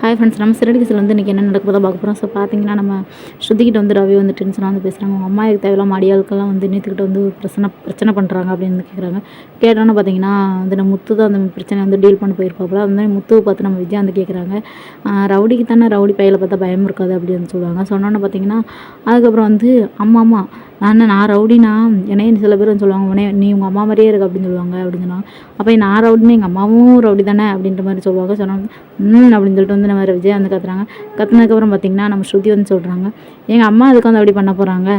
Hi friends, நம்ம சிறடி கேஸில் வந்து இன்றைக்கி என்ன நடக்குதோ பார்க்க போகிறோம். ஸோ பார்த்தீங்கன்னா, நம்ம ஸ்ருதிக்கிட்ட வந்து ரவி வந்து டென்ஷனாக வந்து பேசுகிறாங்க. அவங்க அம்மா இதுக்கு தேவையில்லாம அடியாளுக்கெல்லாம் வந்து நேற்றுக்கிட்ட வந்து பிரச்சனை பண்ணுறாங்க அப்படின்னு வந்து கேட்குறாங்க. கேட்டோன்னு பார்த்தீங்கன்னா வந்து நம்ம முத்து தான் அந்த பிரச்சனை வந்து டீல் பண்ண போயிருப்பாப்புல. அந்த மாதிரி முத்துவை பார்த்து நம்ம விஜயா வந்து கேட்குறாங்க. ரவுடிக்கு தானே ரவுடி பையில பார்த்தா பயம் இருக்காது அப்படின்னு சொல்லுவாங்க. சொன்னோன்னு பார்த்தீங்கன்னா அதுக்கப்புறம் வந்து அம்மா நான் ரவுடினா என்னையே சில பேர் வந்து சொல்லுவாங்க, நீ உங்கள் அம்மா மாதிரியே இருக்கு அப்படின்னு சொல்லுவாங்க அப்படின்னு சொன்னாங்க. அப்போ நான் ரவுடின்னு எங்கள் அம்மாவும் ரவுடி தானே அப்படின்ற மாதிரி சொல்லுவாங்க. சொன்னாங்க அப்படின்னு சொல்லிட்டு வந்து நம்ம விஜய் வந்து கத்துனதுக்கப்புறம் பார்த்தீங்கன்னா நம்ம ஸ்ருதி வந்து சொல்கிறாங்க, எங்கள் அம்மா அதுக்கு வந்து அப்படி பண்ண போகிறாங்க,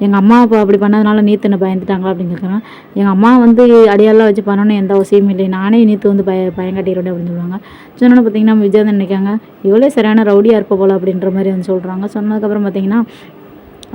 எங்கள் அம்மா இப்போ அப்படி பண்ணதுனால நீத்து என்ன பயந்துட்டாங்களா அப்படின்னு கேட்குறாங்க. எங்கள் அம்மா வந்து அடியாலாம் வச்சு பண்ணணும்னு எந்த அவசியமும் இல்லை, நானே நீத்து வந்து பயம் கட்டிடுவேன் அப்படின்னு சொல்லுவாங்க. சொன்னோன்னு பார்த்தீங்கன்னா நம்ம விஜய் வந்து நினைக்காங்க, இவ்வளோ சரியான ரவுடியாக இருப்ப போல அப்படின்ற மாதிரி வந்து சொல்கிறாங்க. சொன்னதுக்கப்புறம் பார்த்தீங்கன்னா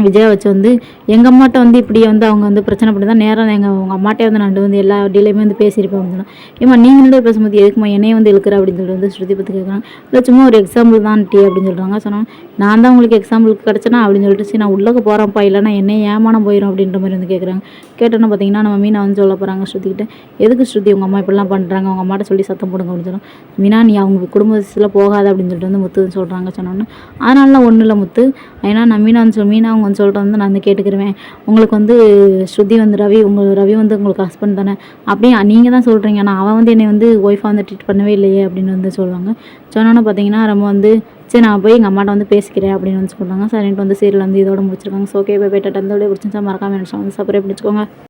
விஜயா வச்சு வந்து எங்கள் அம்மாட்ட வந்து இப்படி வந்து அவங்க வந்து பிரச்சனை பண்ணி தான் நேரம் உங்கள் அம்மாட்டே வந்து நான் வந்து எல்லா டீலையுமே வந்து பேசியிருப்பேன் அப்படின்னு சொன்னால், ஏமா நீங்களே பேசும்போது எதுக்குமா என்னையே வந்து இழுக்கிற அப்படின்னு சொல்லிட்டு வந்து ஸ்ருதி பற்றி கேட்குறாங்க. இல்லை சும்மா ஒரு எக்ஸாம்பிள் தான் டீ அப்படின்னு சொல்கிறாங்க. சொன்னாங்க நான் தான் உங்களுக்கு எக்ஸாம்பிளுக்கு கிடச்சேனா அப்படின்னு சொல்லிட்டு, சரி நான் உள்ளே போகிறேன்ப்பா, இல்லைனா என்னை ஏமானம் போயிடும் அப்படின்ற மாதிரி வந்து கேட்குறாங்க. கேட்டோன்னு பார்த்தீங்கன்னா நம்ம மீனா வந்து சொல்ல போகிறாங்க ஸ்ருதிக்கிட்ட, எதுக்கு ஸ்ருதி உங்கள் அம்மா இப்படிலாம் பண்ணுறாங்க, உங்கள் அம்மாட்ட சொல்லி சத்தம் போடுங்க அப்படின்னு சொன்னோம். மீனா நீ அவங்க குடும்பத்தில் போகாத அப்படின்னு சொல்லிட்டு வந்து முத்து சொல்கிறாங்க. சொன்னோன்னு அதனால ஒன்றும் இல்லை முத்து, ஏன்னா நான் மீனா அவங்க வந்து சொல்லிட்டு வந்து நான் வந்து கேட்டுக்கிருவேன், உங்களுக்கு வந்து ஸ்ருதி வந்து ரவி வந்து உங்களுக்கு ஹஸ்பண்ட் தானே, அப்படியே நீங்கள் தான் சொல்கிறீங்க, ஆனால் அவன் வந்து என்னை வந்து ஒய்ஃபாக வந்து ட்ரீட் பண்ணவே இல்லையே அப்படின்னு வந்து சொல்லுவாங்க. சொன்னோன்னு பார்த்தீங்கன்னா நம்ம வந்து சரி நான் போய் எங்கள் அம்மாட்ட வந்து பேசிக்கிறேன் அப்படின்னு வந்து சொல்கிறாங்க. சரின்ட்டு வந்து சீரியல் வந்து இதோட முடிச்சிருக்காங்க. ஸோ ஓகே, பை டாட்டா. இந்த வீடியோ பிடிச்சிருந்தா மறக்காம வந்து சப்ஸ்கிரைப் பண்ணிச்சுக்கோங்க.